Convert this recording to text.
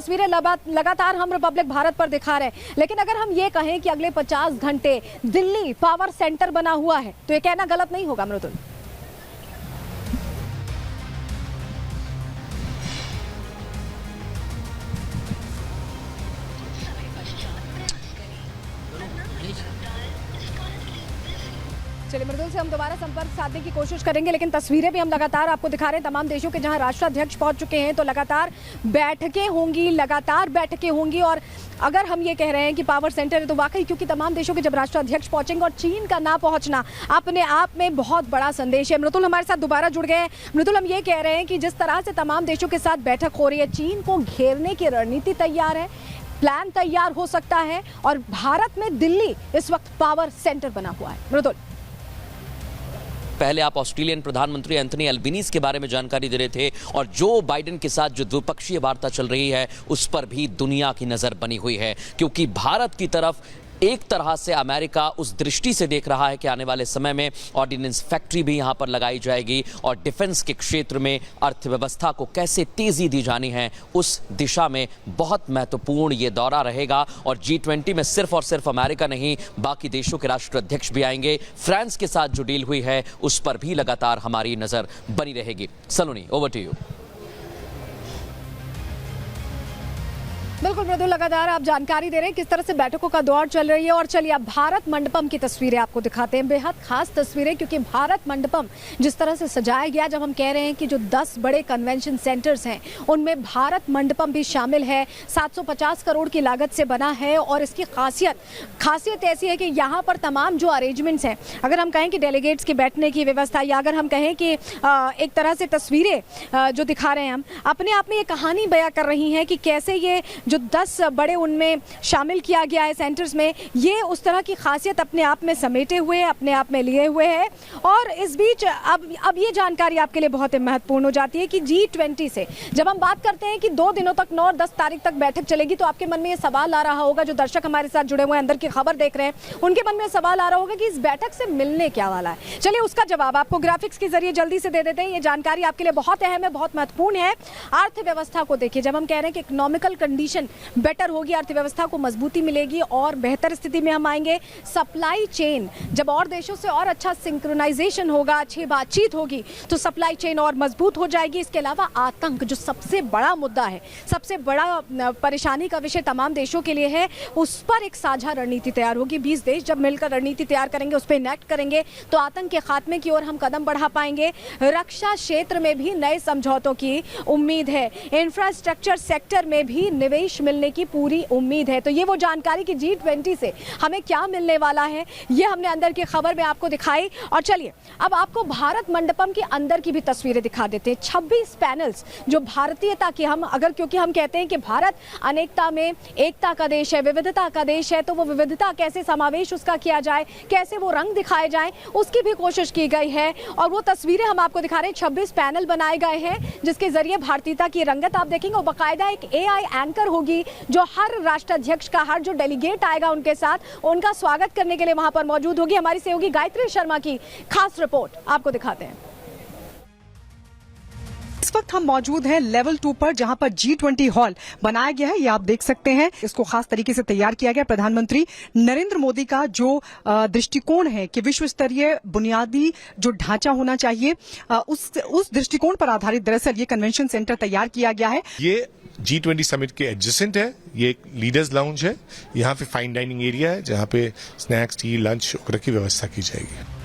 तस्वीरें लगातार हम रिपब्लिक भारत पर दिखा रहे हैं, लेकिन अगर हम ये कहें कि अगले 50 घंटे दिल्ली पावर सेंटर बना हुआ है तो ये कहना गलत नहीं होगा मृदुल? चलिए मृदुल से हम दोबारा संपर्क साधने की कोशिश करेंगे, लेकिन तस्वीरें भी हम लगातार आपको दिखा रहे हैं तमाम देशों के जहां राष्ट्राध्यक्ष पहुंच चुके हैं, तो लगातार बैठकें होंगी। और अगर हम ये कह रहे हैं कि पावर सेंटर है तो वाकई, क्योंकि तमाम देशों के जब राष्ट्राध्यक्ष पहुंचेंगे और चीन का ना पहुंचना अपने आप में बहुत बड़ा संदेश है। मृदुल हमारे साथ दोबारा जुड़ गए हैं। मृदुल, हम ये कह रहे हैं कि जिस तरह से तमाम देशों के साथ बैठक हो रही है, चीन को घेरने की रणनीति तैयार है, प्लान तैयार हो सकता है, और भारत में दिल्ली इस वक्त पावर सेंटर बना हुआ है। मृदुल, पहले आप ऑस्ट्रेलियन प्रधानमंत्री एंथनी अल्बनीज के बारे में जानकारी दे रहे थे, और जो बाइडेन के साथ जो द्विपक्षीय वार्ता चल रही है उस पर भी दुनिया की नजर बनी हुई है, क्योंकि भारत की तरफ एक तरह से अमेरिका उस दृष्टि से देख रहा है कि आने वाले समय में ऑर्डिनेंस फैक्ट्री भी यहां पर लगाई जाएगी और डिफेंस के क्षेत्र में अर्थव्यवस्था को कैसे तेजी दी जानी है, उस दिशा में बहुत महत्वपूर्ण ये दौरा रहेगा। और G20 में सिर्फ और सिर्फ अमेरिका नहीं, बाकी देशों के राष्ट्राध्यक्ष भी आएंगे। फ्रांस के साथ जो डील हुई है उस पर भी लगातार हमारी नजर बनी रहेगी। सलोनी, ओवर टू यू। बिल्कुल मृदुल, लगातार आप जानकारी दे रहे हैं किस तरह से बैठकों का दौर चल रही है। और चलिए अब भारत मंडपम की तस्वीरें आपको दिखाते हैं, बेहद खास तस्वीरें, क्योंकि भारत मंडपम जिस तरह से सजाया गया, जब हम कह रहे हैं कि जो 10 बड़े कन्वेंशन सेंटर्स हैं उनमें भारत मंडपम भी शामिल है, 750 करोड़ की लागत से बना है। और इसकी खासियत ऐसी है कि यहाँ पर तमाम जो अरेंजमेंट्स हैं, अगर हम कहें कि डेलीगेट्स के बैठने की व्यवस्था, या अगर हम कहें कि एक तरह से तस्वीरें जो दिखा रहे हैं हम, अपने आप में ये कहानी बयां कर रही हैं कि कैसे ये जो 10 बड़े उनमें शामिल किया गया है सेंटर्स में, ये उस तरह की खासियत अपने आप में समेटे हुए, अपने आप में लिए हुए है। और इस बीच अब ये जानकारी आपके लिए बहुत महत्वपूर्ण हो जाती है कि G20 से जब हम बात करते हैं कि 2 दिनों तक 9 और 10 तारीख तक बैठक चलेगी, तो आपके मन में ये सवाल आ रहा होगा, जो दर्शक हमारे साथ जुड़े हुए हैं, अंदर की खबर देख रहे हैं, उनके मन में सवाल आ रहा होगा कि इस बैठक से मिलने क्या वाला है। चलिए उसका जवाब आपको ग्राफिक्स के जरिए जल्दी से दे देते हैं। ये जानकारी आपके लिए बहुत अहम है, बहुत महत्वपूर्ण है। अर्थव्यवस्था को देखिए, जब हम कह रहे हैं कि इकोनॉमिकल कंडीशन बेटर होगी, अर्थव्यवस्था को मजबूती मिलेगी और बेहतर स्थिति में हम आएंगे। सप्लाई चेन, जब और देशों से और अच्छा सिंक्रोनाइजेशन होगा, अच्छी बातचीत होगी, तो सप्लाई चेन और मजबूत हो जाएगी। इसके अलावा आतंक, जो सबसे बड़ा मुद्दा है, सबसे बड़ा परेशानी का विषय तमाम देशों के लिए है, उस पर एक साझा रणनीति तैयार होगी। 20 देश जब मिलकर रणनीति तैयार करेंगे, उस पर इनेक्ट करेंगे, तो आतंक के खात्मे की ओर हम कदम बढ़ा पाएंगे। रक्षा क्षेत्र में भी नए समझौतों की उम्मीद है, इंफ्रास्ट्रक्चर सेक्टर में भी निवेश मिलने की पूरी उम्मीद है। तो ये वो जानकारी कि G20 से हमें क्या मिलने वाला है, ये हमने अंदर की खबर में आपको दिखाई। और चलिए अब आपको भारत मंडपम के अंदर की भी तस्वीरें दिखा देते हैं। 26 पैनल्स जो भारतीयता की, क्योंकि हम कहते हैं कि भारत अनेकता में एकता का देश है, विविधता का देश है, तो वो विविधता कैसे समावेश उसका किया जाए, कैसे वो रंग दिखाए जाए, उसकी भी कोशिश की गई है। और वो तस्वीरें हम आपको दिखा रहे हैं, 26 पैनल बनाए गए हैं जिसके जरिए भारतीयता की रंगत आप देखेंगे। और बाकायदा एक AI एंकर होगी जो हर राष्ट्राध्यक्ष का, हर जो डेलीगेट आएगा उनके साथ, उनका स्वागत करने के लिए वहां पर मौजूद होगी। हमारी सहयोगी गायत्री शर्मा की खास रिपोर्ट आपको दिखाते हैं। इस वक्त हम मौजूद हैं लेवल 2 पर, जहां पर G20 हॉल बनाया गया है। ये आप देख सकते हैं, इसको खास तरीके से तैयार किया गया। प्रधानमंत्री नरेंद्र मोदी का जो दृष्टिकोण है कि विश्व स्तरीय बुनियादी जो ढांचा होना चाहिए, उस दृष्टिकोण पर आधारित दरअसल ये कन्वेंशन सेंटर तैयार किया गया है। ये G20 समिट के एडजेसेंट है। ये एक लीडर्स लाउंज है। यहाँ पे फाइन डाइनिंग एरिया है, जहाँ पे स्नैक्स, टी, लंच वगैरह की व्यवस्था की जाएगी।